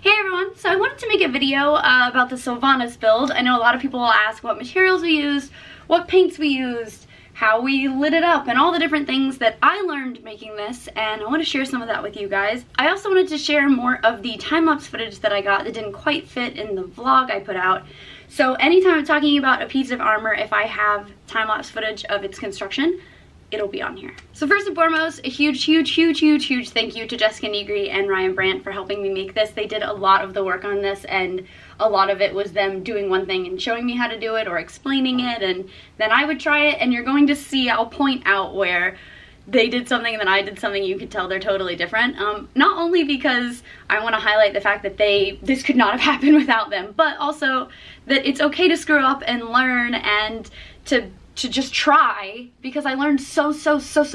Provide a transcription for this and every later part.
Hey everyone, so I wanted to make a video about the Sylvanas build. I know a lot of people will ask what materials we used, what paints we used, how we lit it up, and all the different things that I learned making this, and I want to share some of that with you guys. I also wanted to share more of the time-lapse footage that I got that didn't quite fit in the vlog I put out. So anytime I'm talking about a piece of armor, if I have time-lapse footage of its construction, it'll be on here. So first and foremost, a huge thank you to Jessica Negri and Ryan Brandt for helping me make this. They did a lot of the work on this, and a lot of it was them doing one thing and showing me how to do it or explaining it, and then I would try it, and you're going to see, I'll point out where they did something and then I did something. You could tell they're totally different. Not only because I want to highlight the fact that this could not have happened without them, but also that it's okay to screw up and learn and to just try, because I learned so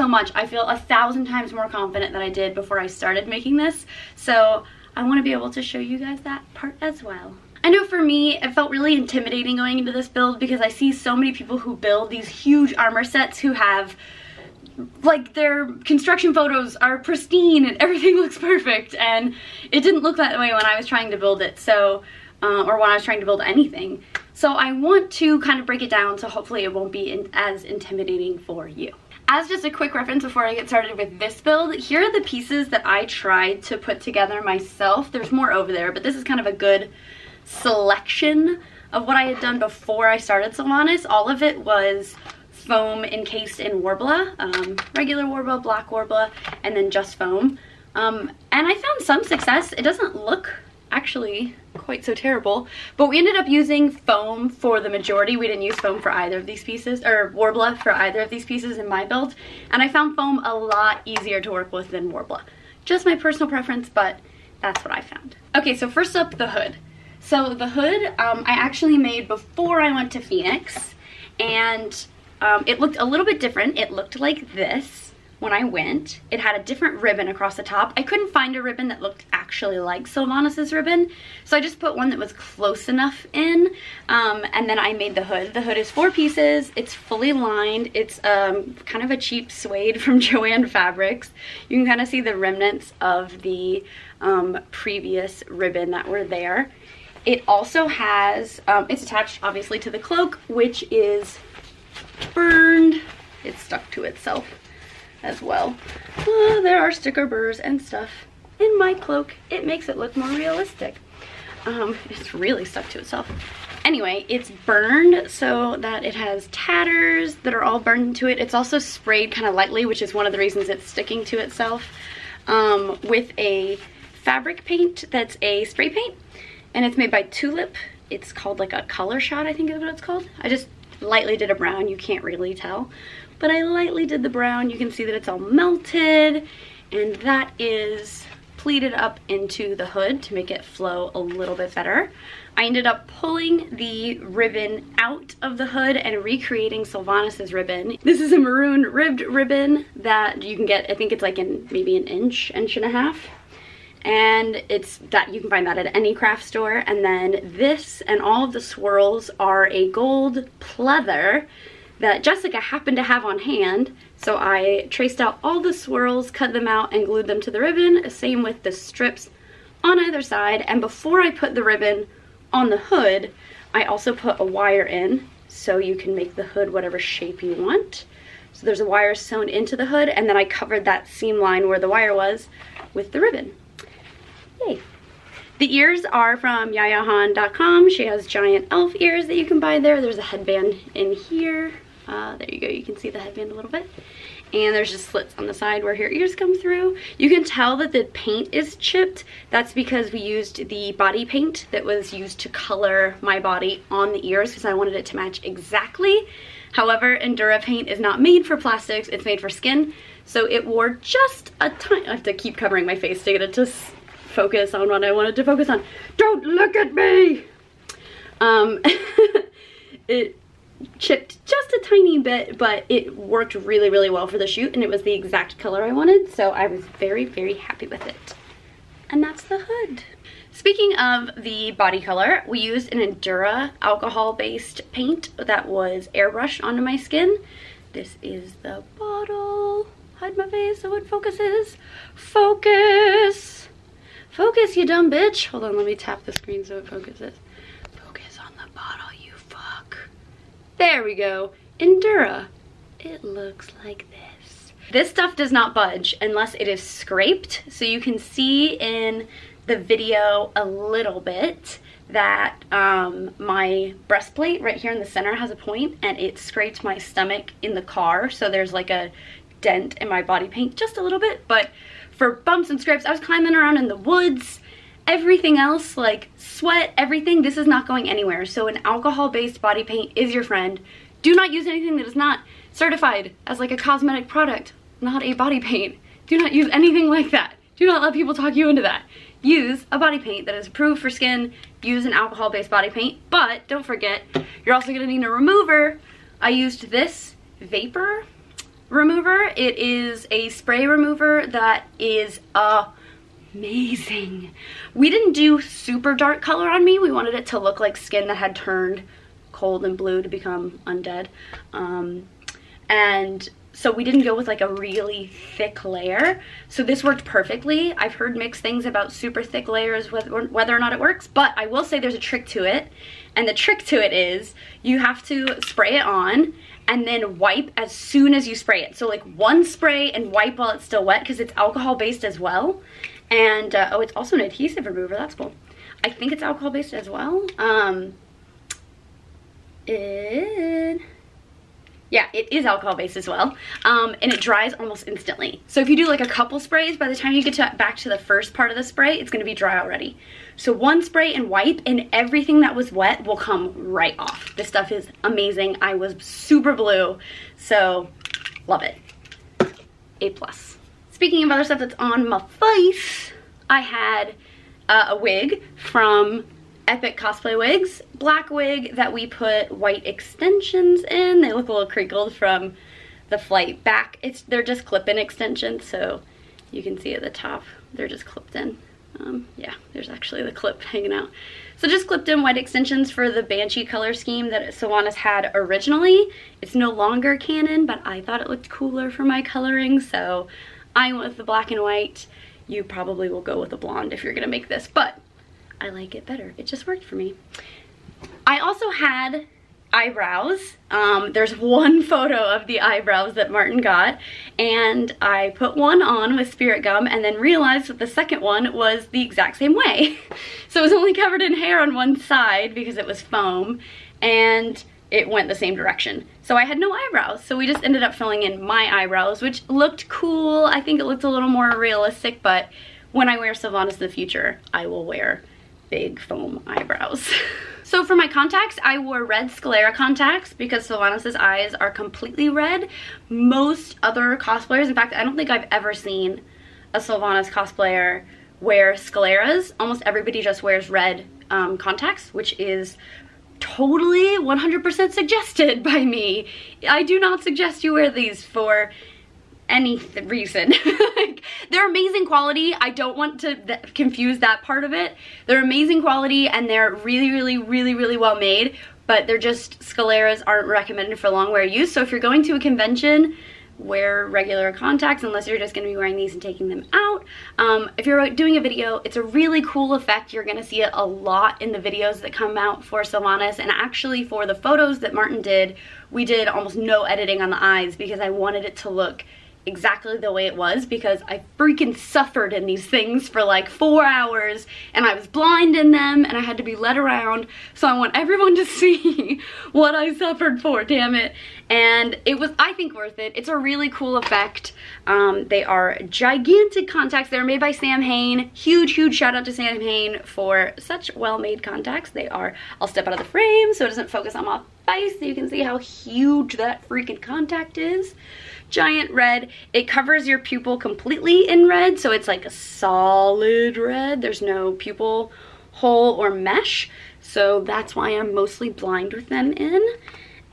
much. I feel 1,000 times more confident than I did before I started making this, so I want to be able to show you guys that part as well. I know for me, it felt really intimidating going into this build because I see so many people who build these huge armor sets who have, like, their construction photos are pristine and everything looks perfect, and it didn't look that way when I was trying to build it, so or when I was trying to build anything. So I want to kind of break it down so hopefully it won't be as intimidating for you. As just a quick reference before I get started with this build, here are the pieces that I tried to put together myself. There's more over there, but this is kind of a good selection of what I had done before I started Sylvanas. All of it was foam encased in Worbla, regular Worbla, black Worbla, and then just foam. And I found some success. It doesn't look actually quite so terrible, but we ended up using foam for the majority. We didn't use foam for either of these pieces, or Worbla for either of these pieces in my build, and I found foam a lot easier to work with than Worbla. Just my personal preference, but that's what I found. Okay, so first up, the hood. So the hood I actually made before I went to Phoenix, and it looked a little bit different. It looked like this when I went. It had a different ribbon across the top. I couldn't find a ribbon that looked actually like Sylvanas' ribbon, so I just put one that was close enough in, and then I made the hood. The hood is 4 pieces. It's fully lined. It's kind of a cheap suede from Joann Fabrics. You can kind of see the remnants of the previous ribbon that were there. It also has, it's attached obviously to the cloak, which is burned. It's stuck to itself as well. There are sticker burrs and stuff in my cloak. It makes it look more realistic. It's really stuck to itself. Anyway, it's burned so that it has tatters that are all burned into it. It's also sprayed kind of lightly, which is one of the reasons it's sticking to itself, with a fabric paint that's a spray paint, and it's made by Tulip. It's called like a color shot, I think is what it's called. I just lightly did a brown. You can't really tell, but I lightly did the brown. You can see that it's all melted, and that is pleated up into the hood to make it flow a little bit better. I ended up pulling the ribbon out of the hood and recreating Sylvanas' ribbon. This is a maroon ribbed ribbon that you can get, I think it's like in maybe an inch and a half. And it's that you can find that at any craft store. And then this and all of the swirls are a gold pleather that Jessica happened to have on hand, so I traced out all the swirls, cut them out, and glued them to the ribbon. Same with the strips on either side. And before I put the ribbon on the hood, I also put a wire in, so you can make the hood whatever shape you want. So there's a wire sewn into the hood, and then I covered that seam line where the wire was with the ribbon. Yay. The ears are from yayahan.com. She has giant elf ears that you can buy there. There's a headband in here. There you go, you can see the headband a little bit. And there's just slits on the side where her ears come through. You can tell that the paint is chipped. That's because we used the body paint that was used to color my body on the ears, because I wanted it to match exactly. However, Endura paint is not made for plastics, it's made for skin. So it wore just a tiny, I have to keep covering my face to get it to focus on what I wanted to focus on. Don't look at me! It chipped just a tiny bit, but it worked really well for the shoot, and it was the exact color I wanted, so I was very happy with it. And that's the hood. Speaking of the body color, we used an Endura alcohol-based paint that was airbrushed onto my skin. This is the bottle. Hide my face so it focuses. Focus! Focus, you dumb bitch. Hold on, let me tap the screen so it focuses. Focus on the bottle, you fuck. There we go. Endura. It looks like this. This stuff does not budge unless it is scraped. So you can see in the video a little bit that my breastplate right here in the center has a point, and it scraped my stomach in the car. So there's like a dent in my body paint, just a little bit, but for bumps and scrapes, I was climbing around in the woods, everything else, like sweat, everything, this is not going anywhere. So an alcohol-based body paint is your friend. Do not use anything that is not certified as like a cosmetic product, not a body paint. Do not use anything like that. Do not let people talk you into that. Use a body paint that is approved for skin. Use an alcohol-based body paint, but don't forget, you're also gonna need a remover. I used this vapor remover. It is a spray remover that is amazing. We didn't do super dark color on me. We wanted it to look like skin that had turned cold and blue to become undead. And so we didn't go with like a really thick layer. So this worked perfectly. I've heard mixed things about super thick layers, whether or not it works, but I will say there's a trick to it. And the trick to it is you have to spray it on and then wipe as soon as you spray it. So like one spray and wipe while it's still wet, because it's alcohol based as well. And oh, it's also an adhesive remover, that's cool. I think it's alcohol based as well. Yeah, it is alcohol based as well, and it dries almost instantly. So if you do like a couple sprays, by the time you get back to the first part of the spray, it's gonna be dry already. So one spray and wipe, and everything that was wet will come right off. This stuff is amazing. I was super blue, so love it. A+. Speaking of other stuff that's on my face, I had a wig from Epic Cosplay Wigs, black wig that we put white extensions in. They look a little crinkled from the flight back. They're just clip-in extensions, so you can see at the top, they're just clipped in. Yeah, there's actually the clip hanging out. So just clipped in white extensions for the Banshee color scheme that Sylvanas had originally. It's no longer canon, but I thought it looked cooler for my coloring, so I went with the black and white. You probably will go with the blonde if you're gonna make this, but I like it better. It just worked for me. I also had eyebrows. There's one photo of the eyebrows that Martin got, and I put one on with spirit gum and then realized that the second one was the exact same way. So it was only covered in hair on one side because it was foam, and it went the same direction. So I had no eyebrows, so we just ended up filling in my eyebrows, which looked cool. I think it looked a little more realistic, but when I wear Sylvanas in the future, I will wear big foam eyebrows. So for my contacts, I wore red sclera contacts because Sylvanas' eyes are completely red. Most other cosplayers, in fact, I don't think I've ever seen a Sylvanas cosplayer wear scleras. Almost everybody just wears red contacts, which is totally 100% suggested by me. I do not suggest you wear these for any reason. Like, they're amazing quality. I don't want to confuse that part of it. They're amazing quality and they're really well made, but they're just, scleras aren't recommended for long wear use. So if you're going to a convention, wear regular contacts unless you're just going to be wearing these and taking them out. If you're doing a video, it's a really cool effect. You're going to see it a lot in the videos that come out for Sylvanas, and actually for the photos that Martin did, we did almost no editing on the eyes because I wanted it to look exactly the way it was, because I freaking suffered in these things for like 4 hours and I was blind in them and I had to be led around, so I want everyone to see what I suffered for, damn it. And it was, I think, worth it. It's a really cool effect. They are gigantic contacts. They're made by Sam Hain. Huge shout out to Sam Hain for such well-made contacts. They are, I'll step out of the frame so it doesn't focus on my face so you can see how huge that freaking contact is. Giant red. It covers your pupil completely in red, so it's like a solid red. There's no pupil hole or mesh, so that's why I'm mostly blind with them in.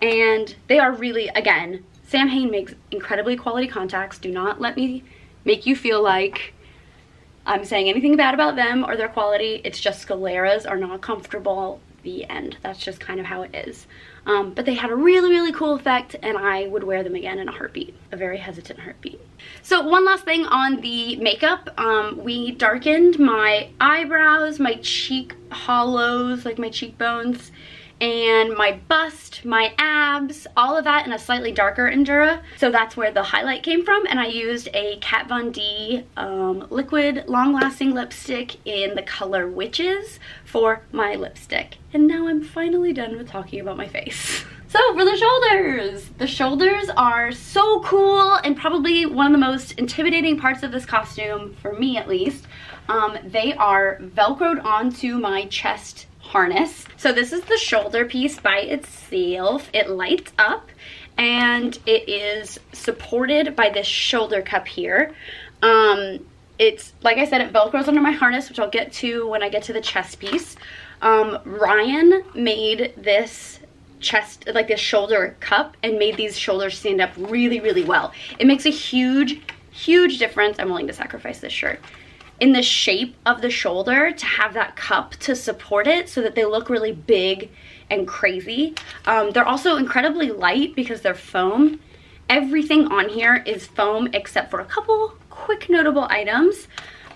And they are really, again, Sam Hain makes incredibly quality contacts. Do not let me make you feel like I'm saying anything bad about them or their quality. It's just scaleras are not comfortable. The end. That's just kind of how it is. But they had a really, really cool effect, and I would wear them again in a heartbeat. A very hesitant heartbeat. So one last thing on the makeup. We darkened my eyebrows, my cheek hollows, like my cheekbones, and my bust, my abs, all of that in a slightly darker Endura. So that's where the highlight came from, and I used a Kat Von D liquid long-lasting lipstick in the color Witches for my lipstick. And now I'm finally done with talking about my face. So for the shoulders are so cool and probably one of the most intimidating parts of this costume, for me at least. They are Velcroed onto my chest harness. So this is the shoulder piece by itself. It lights up and it is supported by this shoulder cup here. It's, like I said, it Velcros under my harness, which I'll get to when I get to the chest piece. Ryan made this chest, like this shoulder cup, and made these shoulders stand up really, really well. It makes a huge, huge difference. I'm willing to sacrifice this shirt. In the shape of the shoulder to have that cup to support it so that they look really big and crazy. They're also incredibly light because they're foam. Everything on here is foam except for a couple quick notable items.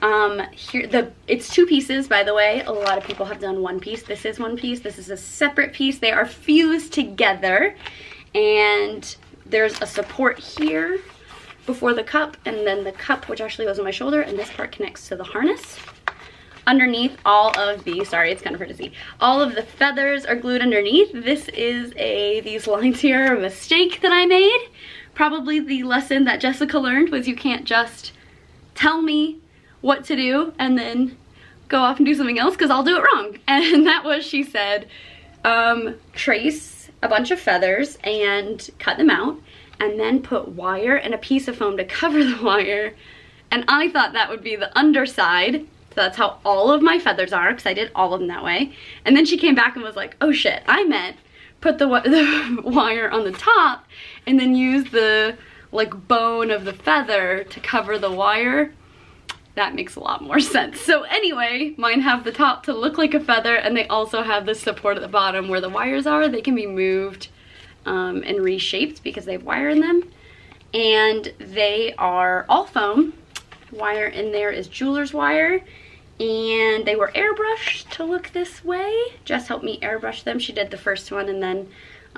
It's 2 pieces, by the way. A lot of people have done 1 piece. This is 1 piece. This is a separate piece. They are fused together, and there's a support here before the cup, and then the cup, which actually goes on my shoulder, and this part connects to the harness. Underneath all of the, sorry, it's kind of hard to see, all of the feathers are glued underneath. This is these lines here are a mistake that I made. Probably the lesson that Jessica learned was you can't just tell me what to do and then go off and do something else, because I'll do it wrong. And that was, she said, trace a bunch of feathers and cut them out, and then put wire and a piece of foam to cover the wire. And I thought that would be the underside. So that's how all of my feathers are, because I did all of them that way. And then she came back and was like, oh shit, I meant put the wire on the top and then use the like bone of the feather to cover the wire. That makes a lot more sense. So anyway, mine have the top to look like a feather, and they also have the support at the bottom where the wires are. They can be moved and reshaped because they have wire in them, and they are all foam. Wire in there is jeweler's wire, and they were airbrushed to look this way. Jess helped me airbrush them. She did the first one, and then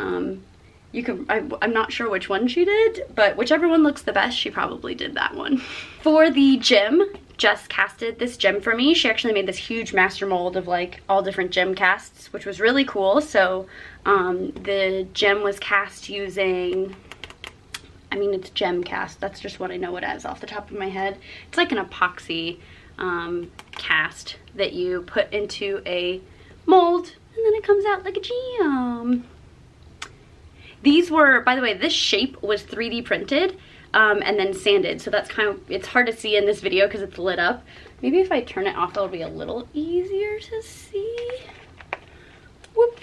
I'm not sure which one she did, but whichever one looks the best, she probably did that one. For the gem, Jess casted this gem for me. She actually made this huge master mold of like all different gem casts, which was really cool. So the gem was cast using, I mean, it's gem cast. That's just what I know it as off the top of my head. It's like an epoxy cast that you put into a mold, and then it comes out like a gem. These were, by the way, this shape was 3D printed and then sanded. So that's kind of, it's hard to see in this video because it's lit up. Maybe if I turn it off, it'll be a little easier to see. Whoop.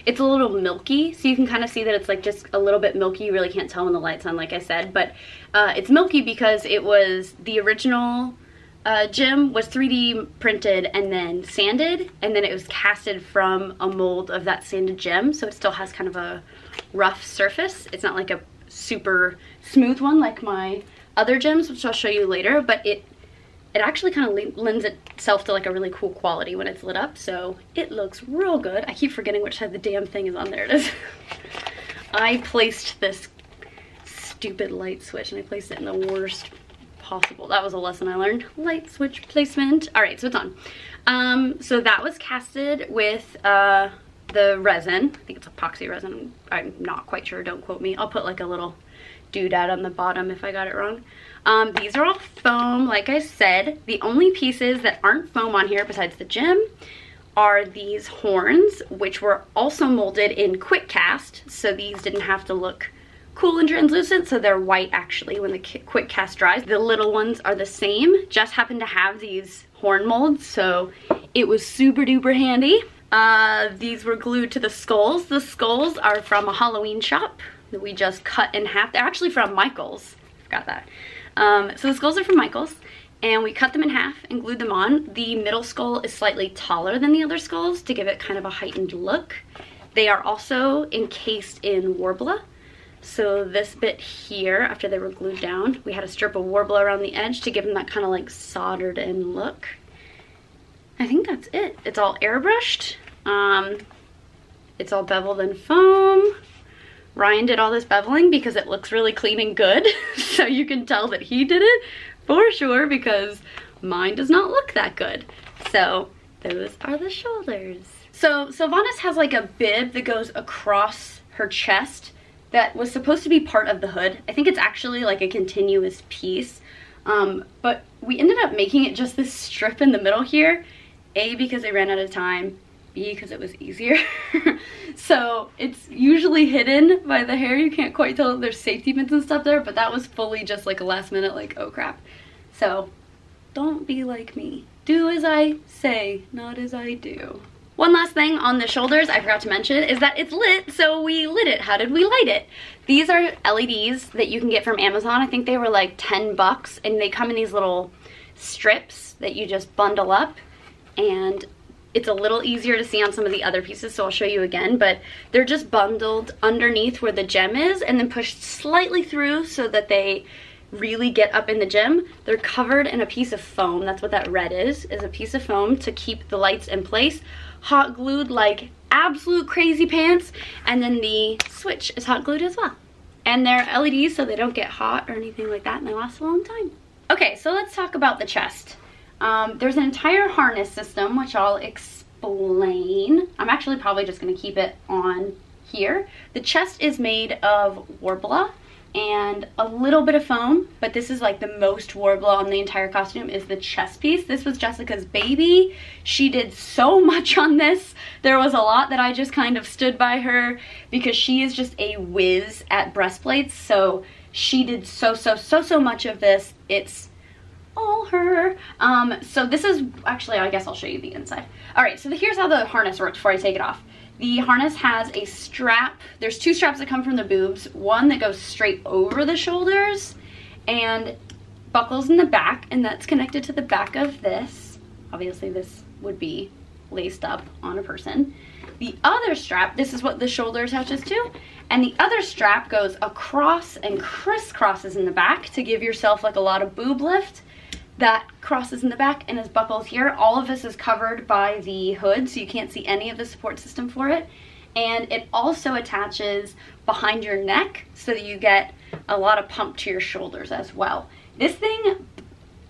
It's a little milky, so you can kind of see that it's like just a little bit milky. You really can't tell when the light's on, like I said, but it's milky because it was the original gem was 3D printed and then sanded, and then it was casted from a mold of that sanded gem, so it still has kind of a rough surface. It's not like a super smooth one like my other gems, which I'll show you later, but it actually kind of lends itself to like a really cool quality when it's lit up, so it looks real good. I keep forgetting which side the damn thing is on. There it is. I placed this stupid light switch, and I placed it in the worst possible. That was a lesson I learned. Light switch placement. All right, so it's on. So that was casted with the resin. I think it's epoxy resin. I'm not quite sure. Don't quote me. I'll put like a little doodad on the bottom if I got it wrong. These are all foam, like I said. The only pieces that aren't foam on here besides the gem are these horns, which were also molded in quick cast. So these didn't have to look cool and translucent, so they're white actually when the quick cast dries. The little ones are the same. Just happened to have these horn molds, so it was super duper handy. These were glued to the skulls. The skulls are from a Halloween shop that we just cut in half. They're actually from Michael's. Forgot that. So the skulls are from Michael's, and we cut them in half and glued them on. The middle skull is slightly taller than the other skulls to give it kind of a heightened look. They are also encased in Worbla. So this bit here, after they were glued down, we had a strip of Worbla around the edge to give them that kind of like soldered in look. I think that's it. It's all airbrushed. It's all beveled in foam. Ryan did all this beveling because it looks really clean and good. So you can tell that he did it for sure because mine does not look that good. So those are the shoulders. So Sylvanas has like a bib that goes across her chest that was supposed to be part of the hood. I think it's actually like a continuous piece. But we ended up making it just this strip in the middle here. A, because I ran out of time. B, because it was easier. So it's usually hidden by the hair. You can't quite tell if there's safety pins and stuff there, but that was fully just like a last minute like, oh crap. So don't be like me. Do as I say, not as I do. One last thing on the shoulders I forgot to mention is that it's lit, so we lit it. How did we light it? These are LEDs that you can get from Amazon. I think they were like 10 bucks, and they come in these little strips that you just bundle up, and it's a little easier to see on some of the other pieces, so I'll show you again, but they're just bundled underneath where the gem is and then pushed slightly through so that they really get up in the gem. They're covered in a piece of foam. That's what that red is a piece of foam to keep the lights in place. Hot glued like absolute crazy pants, and then the switch is hot glued as well. And they're LEDs so they don't get hot or anything like that, and they last a long time. Okay, so let's talk about the chest. There's an entire harness system, which I'll explain. I'm actually probably just going to keep it on here. The chest is made of Worbla and a little bit of foam, but this is like the most Worbla on the entire costume is the chest piece. This was Jessica's baby. She did so much on this. There was a lot that I just kind of stood by her because she is just a whiz at breastplates, so she did so much of this. It's all her. So this is actually, I guess I'll show you the inside. All right, so here's how the harness works before I take it off. The harness has a strap. There's two straps that come from the boobs, one that goes straight over the shoulders and buckles in the back, and that's connected to the back of this. Obviously this would be laced up on a person. The other strap, this is what the shoulder attaches to, and the other strap goes across and crisscrosses in the back to give yourself like a lot of boob lift. That crosses in the back and is buckled here. All of this is covered by the hood, so you can't see any of the support system for it. And it also attaches behind your neck so that you get a lot of pump to your shoulders as well. This thing,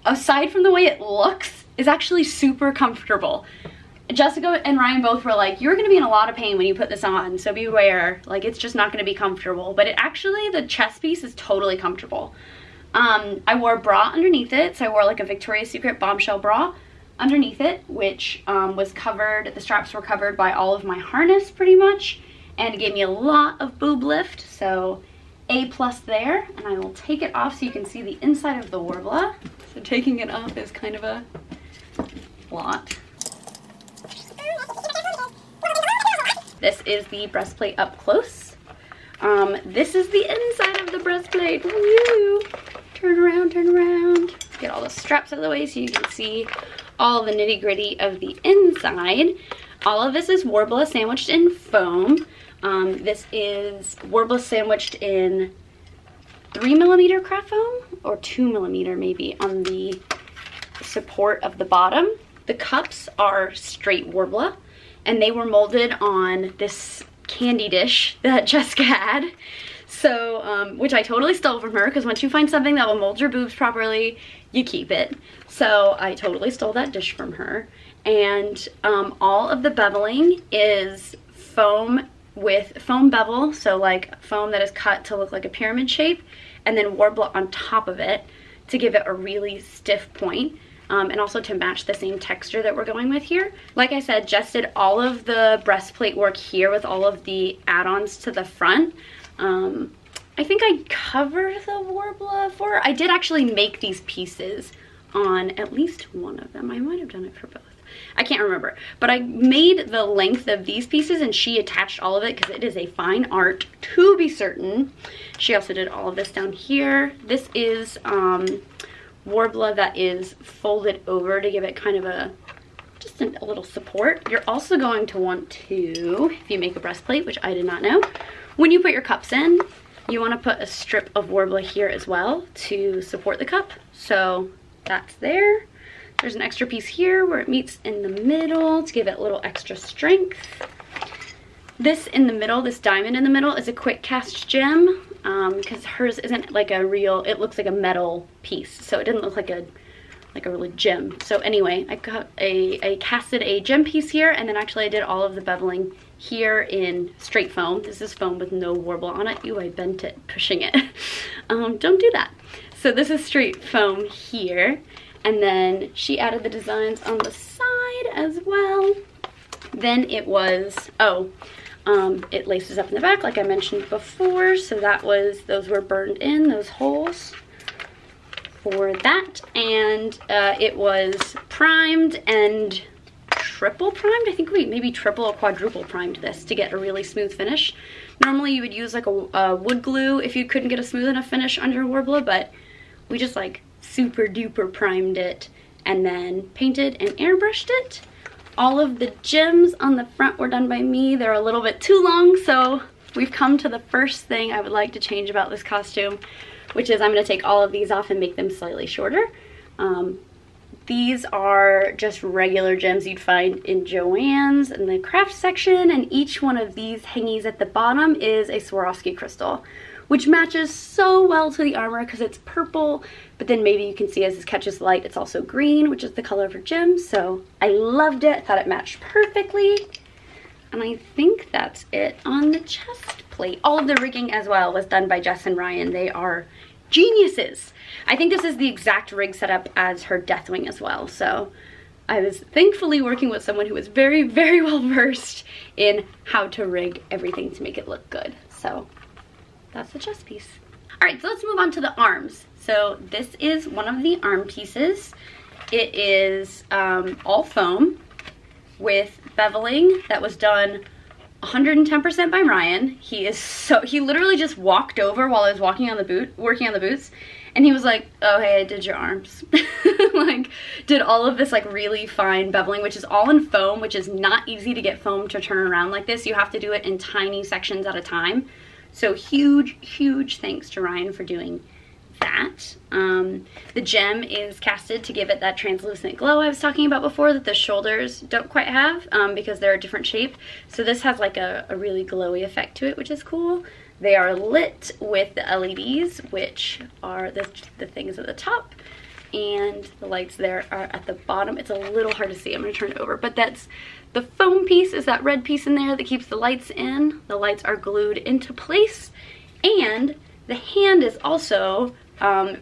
aside from the way it looks, is actually super comfortable. Jessica and Ryan both were like, you're gonna be in a lot of pain when you put this on, so beware. Like, it's just not gonna be comfortable. But it actually, the chest piece is totally comfortable. I wore a bra underneath it, so I wore like a Victoria's Secret bombshell bra underneath it, which was covered, the straps were covered by all of my harness pretty much, and it gave me a lot of boob lift, so A+ there. And I will take it off so you can see the inside of the Worbla. So taking it off is kind of a lot. This is the breastplate up close. This is the inside of the breastplate. Woo! Turn around, turn around. Get all the straps out of the way so you can see all the nitty gritty of the inside. All of this is Worbla sandwiched in foam. This is Worbla sandwiched in 3mm craft foam or 2mm maybe on the support of the bottom. The cups are straight Worbla, and they were molded on this candy dish that Jessica had. So, which I totally stole from her, because once you find something that will mold your boobs properly, you keep it. So I totally stole that dish from her. And all of the beveling is foam with foam bevel, so like foam that is cut to look like a pyramid shape, and then Worbla on top of it to give it a really stiff point. And also to match the same texture that we're going with here. Like I said, Jess did all of the breastplate work here with all of the add-ons to the front. I think I covered the Worbla for her. I did actually make these pieces on at least one of them. I might have done it for both. I can't remember. But I made the length of these pieces and she attached all of it because it is a fine art to be certain. She also did all of this down here. This is Warbler that is folded over to give it kind of a little support. You're also going to want to, if you make a breastplate, which I did not know, when you put your cups in, you want to put a strip of Warbler here as well to support the cup. So that's there. There's an extra piece here where it meets in the middle to give it a little extra strength. This in the middle, this diamond in the middle, is a quick cast gem because hers isn't like a real, it looks like a metal piece. So it didn't look like a real gem. So anyway, I got I casted a gem piece here, and then actually I did all of the beveling here in straight foam. This is foam with no warble on it. Ooh, I bent it pushing it. Don't do that. So this is straight foam here, and then she added the designs on the side as well. Then it was, it laces up in the back like I mentioned before, so those were burned in, those holes for that, and it was primed and triple primed. I think we maybe triple or quadruple primed this to get a really smooth finish. Normally you would use like a wood glue if you couldn't get a smooth enough finish under a Warbler, but we just like super duper primed it and then painted and airbrushed it. All of the gems on the front were done by me. They're a little bit too long, so we've come to the first thing I would like to change about this costume, which is I'm going to take all of these off and make them slightly shorter. These are just regular gems you'd find in Joann's in the craft section, and each one of these hangies at the bottom is a Swarovski crystal, which matches so well to the armor because it's purple, but then maybe you can see as this catches light, it's also green, which is the color of her gem. So I loved it, thought it matched perfectly. And I think that's it on the chest plate. All of the rigging as well was done by Jess and Ryan. They are geniuses. I think this is the exact rig setup as her Deathwing as well. So I was thankfully working with someone who was very, very well versed in how to rig everything to make it look good. So that's the chest piece. All right, so let's move on to the arms. So this is one of the arm pieces. It is all foam with beveling that was done 110% by Ryan. He literally just walked over while I was working on the boots, and he was like, oh hey, I did your arms. Like, did all of this like really fine beveling, which is all in foam, which is not easy to get foam to turn around like this. You have to do it in tiny sections at a time. So huge thanks to Ryan for doing that. The gem is casted to give it that translucent glow I was talking about before that the shoulders don't quite have because they're a different shape. So this has like a really glowy effect to it, which is cool. They are lit with the LEDs, which are the things at the top, and the lights there are at the bottom. It's a little hard to see. I'm going to turn it over, but that's the foam piece is that red piece in there that keeps the lights in. The lights are glued into place, and the hand is also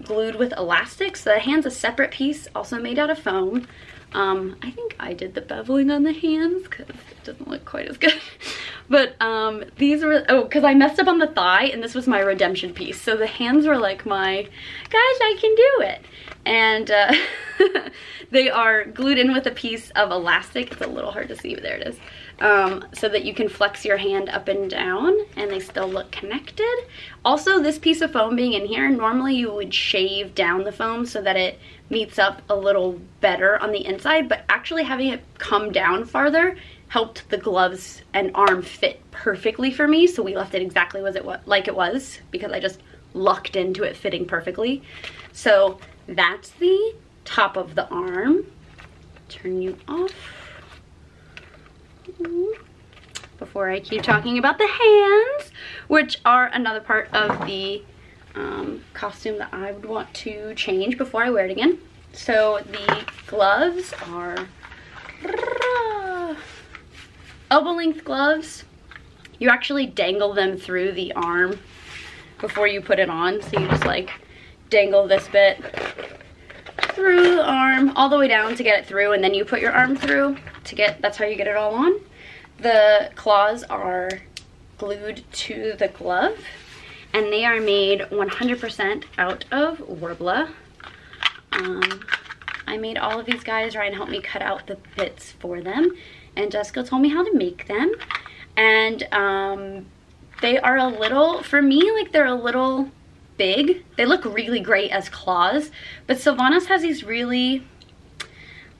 glued with elastic. So the hand's a separate piece, also made out of foam. I think I did the beveling on the hands because it doesn't look quite as good. But these were, because I messed up on the thigh, and this was my redemption piece. So the hands were like my, guys, I can do it. And they are glued in with a piece of elastic. It's a little hard to see, but there it is. So that you can flex your hand up and down and they still look connected. Also, this piece of foam being in here, normally you would shave down the foam so that it meets up a little better on the inside, but actually having it come down farther helped the gloves and arm fit perfectly for me. So we left it exactly like it was because I just lucked into it fitting perfectly. So that's the top of the arm. Turn you off before I keep talking about the hands, which are another part of the costume that I would want to change before I wear it again. So the gloves are elbow length gloves. You actually dangle them through the arm before you put it on. So you just like dangle this bit through the arm all the way down to get it through, and then you put your arm through to get, that's how you get it all on. The claws are glued to the glove, and they are made 100% out of Warbler. I made all of these guys. Ryan helped me cut out the bits for them, and Jessica told me how to make them. And they are a little, for me, like they're a little big. They look really great as claws, but Sylvanas has these really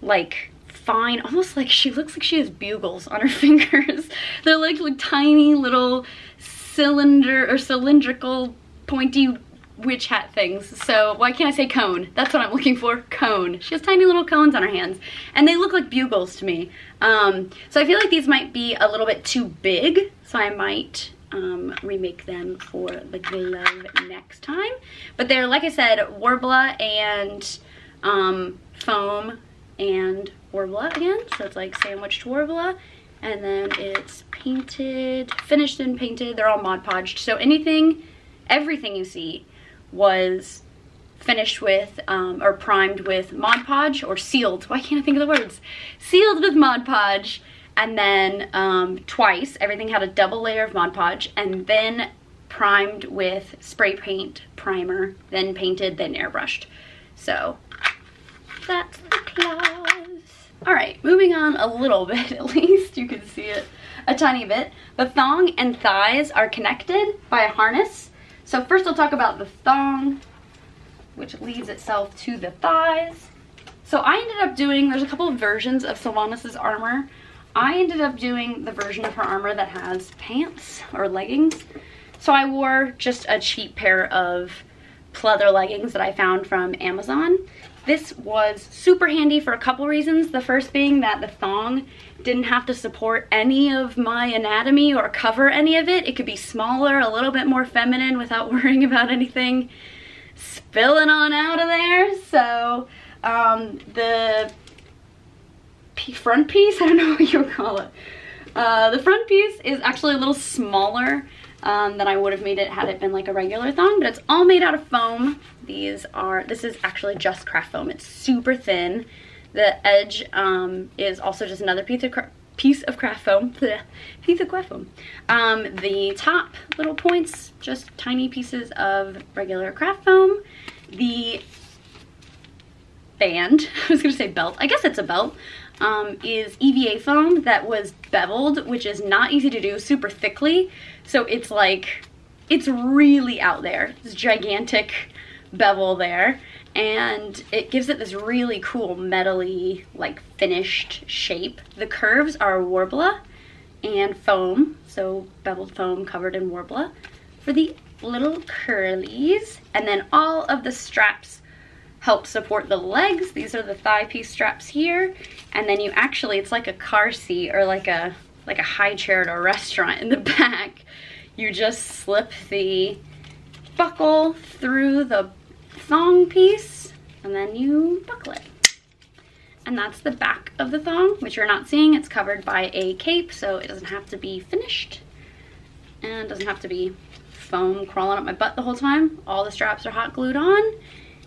like fine, almost like she looks like she has bugles on her fingers. They're like tiny little cylindrical pointy witch hat things. So why can't I say cone? That's what I'm looking for, cone. She has tiny little cones on her hands and they look like bugles to me. So I feel like these might be a little bit too big, so I might remake them for the glove next time. But they're, like I said, Worbla and foam and Worbla again. So it's like sandwiched Worbla. And then it's painted, finished and painted. They're all Mod Podged. So everything you see was finished with or primed with Mod Podge, or sealed. Why can't I think of the words? Sealed with Mod Podge. And then twice, everything had a double layer of Mod Podge, and then primed with spray paint primer, then painted, then airbrushed. So that's the claws. All right, moving on a little bit, at least you can see it a tiny bit. The thong and thighs are connected by a harness. So first I'll talk about the thong, which leads itself to the thighs. So I ended up doing, there's a couple of versions of Sylvanas' armor. I ended up doing the version of her armor that has pants or leggings. So I wore just a cheap pair of pleather leggings that I found from Amazon. This was super handy for a couple reasons. The first being that the thong didn't have to support any of my anatomy or cover any of it. It could be smaller, a little bit more feminine without worrying about anything spilling on out of there. So the front piece, I don't know what you would call it. The front piece is actually a little smaller than I would have made it had it been like a regular thong, but it's all made out of foam. This is actually just craft foam. It's super thin. The edge is also just another piece of craft foam. Piece of craft foam. The top little points, just tiny pieces of regular craft foam. The band, I was gonna say belt, I guess it's a belt, is EVA foam that was beveled, which is not easy to do super thickly. So it's like, it's really out there. This gigantic bevel there. And it gives it this really cool metally, like finished shape. The curves are Worbla and foam. So beveled foam covered in Worbla for the little curlies. And then all of the straps help support the legs. These are the thigh piece straps here. And then you actually, it's like a car seat or like a high chair at a restaurant in the back. You just slip the buckle through the thong piece and then you buckle it. And that's the back of the thong, which you're not seeing. It's covered by a cape, so it doesn't have to be finished and doesn't have to be foam crawling up my butt the whole time. All the straps are hot glued on,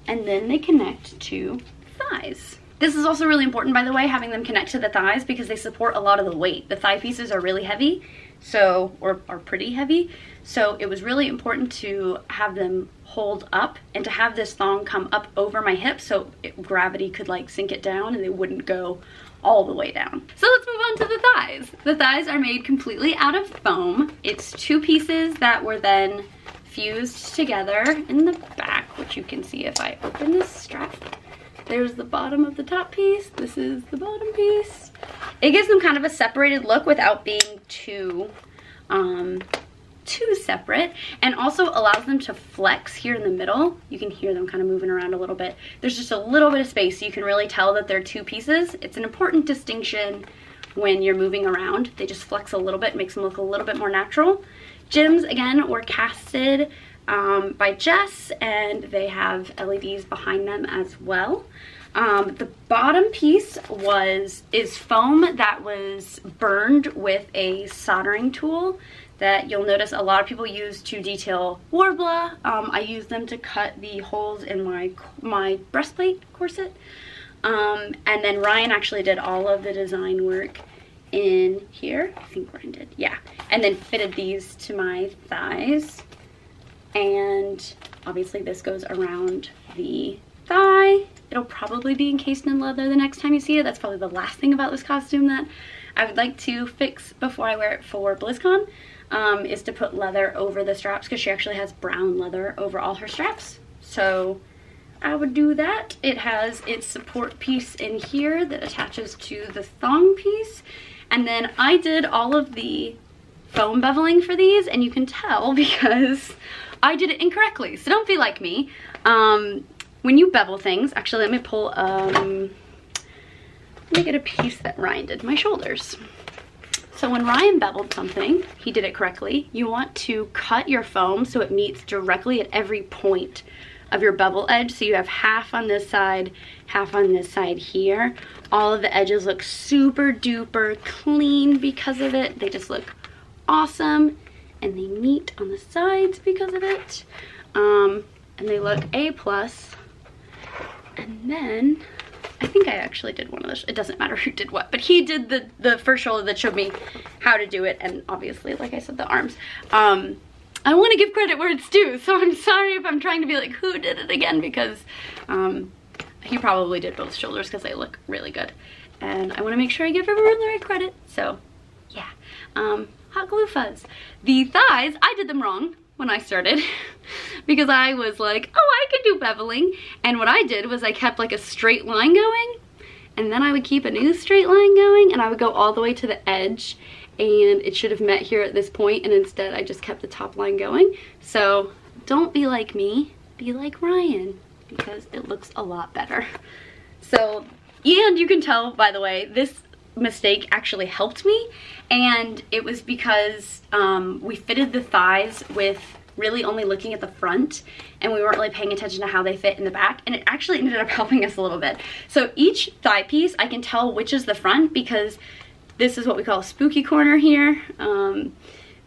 and then they connect to thighs. This is also really important, by the way, having them connect to the thighs, because they support a lot of the weight. The thigh pieces are really heavy, so, or are pretty heavy, so it was really important to have them hold up and to have this thong come up over my hips so gravity could like sink it down and they wouldn't go all the way down. So let's move on to the thighs. The thighs are made completely out of foam. It's two pieces that were then fused together in the back, which you can see if I open this strap. There's the bottom of the top piece. This is the bottom piece. It gives them kind of a separated look without being too separate, and also allows them to flex here in the middle. You can hear them kind of moving around a little bit. There's just a little bit of space, so you can really tell that they're two pieces. It's an important distinction when you're moving around. They just flex a little bit, makes them look a little bit more natural. Gems, again, were casted by Jess, and they have LEDs behind them as well. The bottom piece is foam that was burned with a soldering tool that you'll notice a lot of people use to detail Worbla. I use them to cut the holes in my breastplate corset. And then Ryan actually did all of the design work in here. I think Ryan did, yeah. And then fitted these to my thighs. And obviously this goes around the thigh. It'll probably be encased in leather the next time you see it. That's probably the last thing about this costume that I would like to fix before I wear it for BlizzCon is to put leather over the straps, because she actually has brown leather over all her straps. So I would do that. It has its support piece in here that attaches to the thong piece. And then I did all of the foam beveling for these, and you can tell because I did it incorrectly. So don't be like me. When you bevel things, actually let me pull, let me get a piece that Ryan did my shoulders. So when Ryan beveled something, he did it correctly. You want to cut your foam so it meets directly at every point of your bevel edge. So you have half on this side, half on this side here. All of the edges look super duper clean because of it. They just look awesome, and they meet on the sides because of it. And they look A+. And then I think I actually did one of those. It doesn't matter who did what, but he did the first shoulder that showed me how to do it, and obviously, like I said, the arms. I want to give credit where it's due, so I'm sorry if I'm trying to be like, who did it again, because he probably did both shoulders because they look really good. And I want to make sure I give everyone the right credit, so yeah. Hot glue fuzz. The thighs, I did them wrong when I started because I was like, oh, I can do beveling. And what I did was I kept like a straight line going, and then I would keep a new straight line going, and I would go all the way to the edge, and it should have met here at this point, and instead I just kept the top line going. So don't be like me, be like Ryan, because it looks a lot better. So, and you can tell, by the way, this mistake actually helped me, and it was because we fitted the thighs with really only looking at the front, and we weren't really paying attention to how they fit in the back, and it actually ended up helping us a little bit. So each thigh piece, I can tell which is the front, because this is what we call a spooky corner here.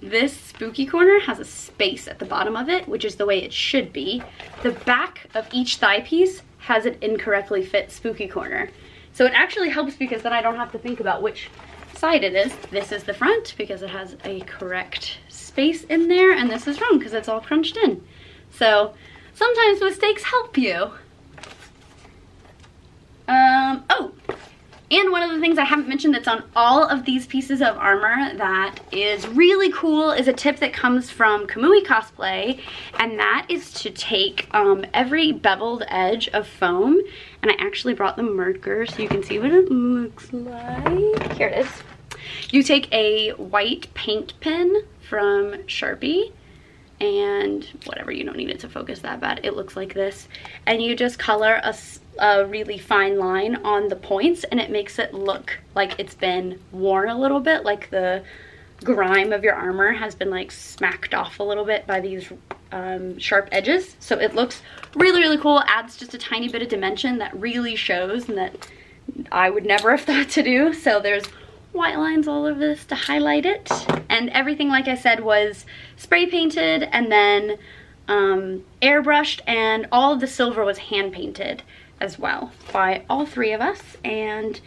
This spooky corner has a space at the bottom of it, which is the way it should be. The back of each thigh piece has an incorrectly fit spooky corner. So it actually helps because then I don't have to think about which side it is. This is the front because it has a correct space in there, and this is wrong because it's all crunched in. So sometimes mistakes help you. Oh, and one of the things I haven't mentioned that's on all of these pieces of armor that is really cool is a tip that comes from Kamui Cosplay, and that is to take every beveled edge of foam, and I actually brought the marker so you can see what it looks like. Here it is. You take a white paint pen from Sharpie, and whatever, you don't need it to focus that bad. It looks like this, and you just color a really fine line on the points, and it makes it look like it's been worn a little bit, like the grime of your armor has been like smacked off a little bit by these sharp edges. So it looks really, really cool. Adds just a tiny bit of dimension that really shows, and that I would never have thought to do. So there's white lines all over this to highlight it, and everything, like I said, was spray painted and then airbrushed, and all of the silver was hand painted as well by all three of us. And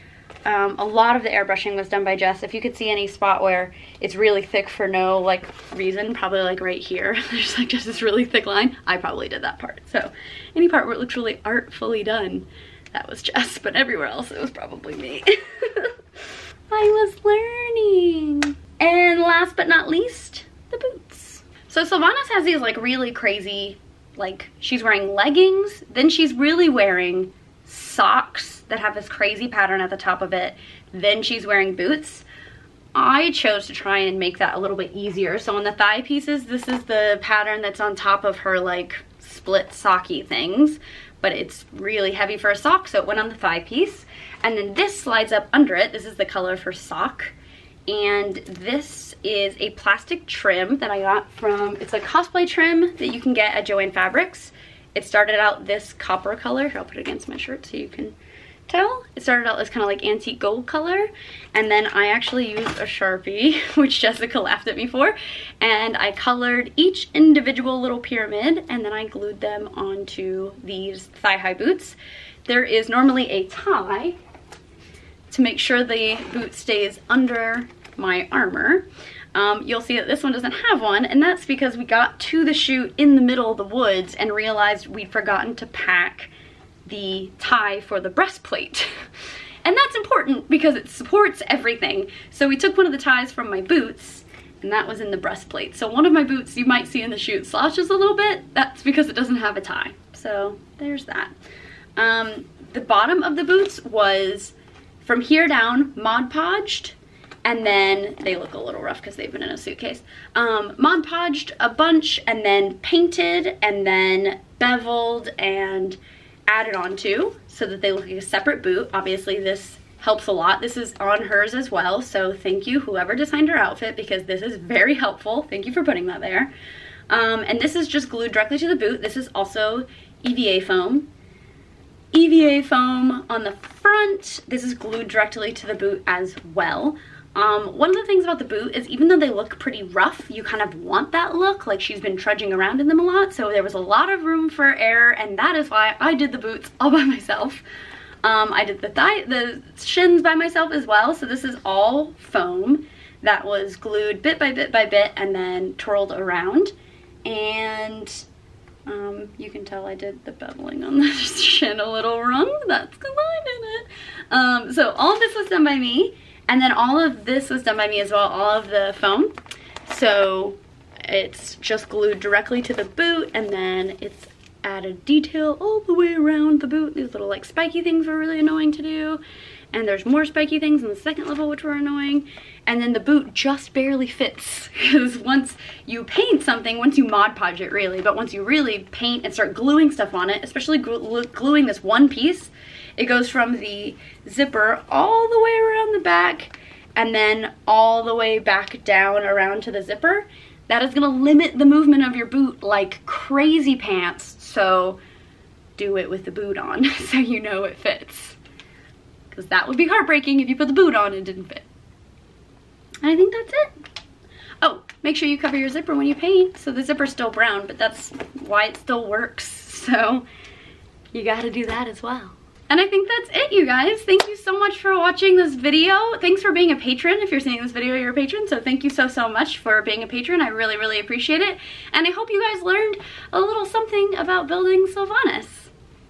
a lot of the airbrushing was done by Jess. If you could see any spot where it's really thick for no like reason, probably like right here, there's like just this really thick line, I probably did that part. So any part where it looks really artfully done, that was Jess, but everywhere else it was probably me. I was learning. And last but not least, the boots. So Sylvanas has these like really crazy, like she's wearing leggings, then she's really wearing socks that have this crazy pattern at the top of it, then she's wearing boots. I chose to try and make that a little bit easier. So on the thigh pieces, this is the pattern that's on top of her like split socky things, but it's really heavy for a sock, so it went on the thigh piece. And then this slides up under it. This is the color of her sock. And this is a plastic trim that I got from, it's a Cosplay trim that you can get at Joann Fabrics. It started out this copper color. Here, I'll put it against my shirt so you can tell. It started out this kind of like antique gold color. And then I actually used a Sharpie, which Jessica laughed at me for. And I colored each individual little pyramid, and then I glued them onto these thigh-high boots. There is normally a tie to make sure the boot stays under my armor. You'll see that this one doesn't have one, and that's because we got to the shoot in the middle of the woods and realized we'd forgotten to pack the tie for the breastplate. And that's important because it supports everything. So we took one of the ties from my boots, and that was in the breastplate. So one of my boots you might see in the shoot slouches a little bit. That's because it doesn't have a tie. So there's that. The bottom of the boots was from here down Mod Podged, and then they look a little rough because they've been in a suitcase. Mod Podged a bunch, and then painted, and then beveled and added onto so that they look like a separate boot. Obviously this helps a lot. This is on hers as well, so thank you whoever designed her outfit, because this is very helpful. Thank you for putting that there. And this is just glued directly to the boot. This is also EVA foam. EVA foam on the front. This is glued directly to the boot as well. One of the things about the boot is even though they look pretty rough, you kind of want that look, like she's been trudging around in them a lot, so there was a lot of room for error, and that is why I did the boots all by myself. I did the shins by myself as well, so this is all foam that was glued bit by bit by bit and then twirled around. And you can tell I did the beveling on the shin a little wrong. That's because I did it. So all of this was done by me, and then all of this was done by me as well, all of the foam. So it's just glued directly to the boot, and then it's added detail all the way around the boot. These little like spiky things were really annoying to do, and there's more spiky things in the second level which were annoying. And then the boot just barely fits, because once you paint something, once you Mod Podge it really, but once you really paint and start gluing stuff on it, especially gluing this one piece, it goes from the zipper all the way around the back and then all the way back down around to the zipper. That is gonna limit the movement of your boot like crazy pants, so do it with the boot on so you know it fits. Because that would be heartbreaking if you put the boot on and it didn't fit. And I think that's it. Oh, make sure you cover your zipper when you paint. So the zipper's still brown, but that's why it still works. So you gotta do that as well. And I think that's it, you guys. Thank you so much for watching this video. Thanks for being a patron. If you're seeing this video, you're a patron. So thank you so much for being a patron. I really, really appreciate it. And I hope you guys learned a little something about building Sylvanas.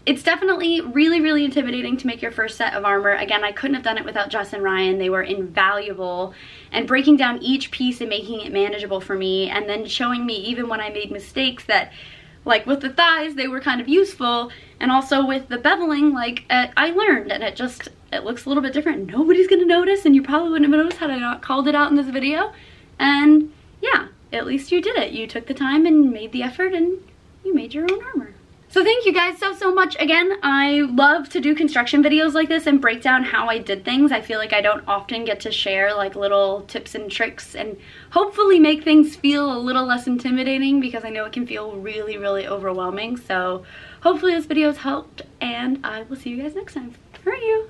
It's definitely really, really intimidating to make your first set of armor. Again, I couldn't have done it without Jess and Ryan. They were invaluable, and breaking down each piece and making it manageable for me, and then showing me even when I made mistakes that, like with the thighs, they were kind of useful, and also with the beveling, like I learned, and it looks a little bit different. Nobody's gonna notice, and you probably wouldn't have noticed had I not called it out in this video. And yeah, at least you did it. You took the time and made the effort, and you made your own armor. So thank you guys so much. Again, I love to do construction videos like this and break down how I did things. I feel like I don't often get to share like little tips and tricks and hopefully make things feel a little less intimidating, because I know it can feel really, really overwhelming. So hopefully this video has helped, and I will see you guys next time. All right, you.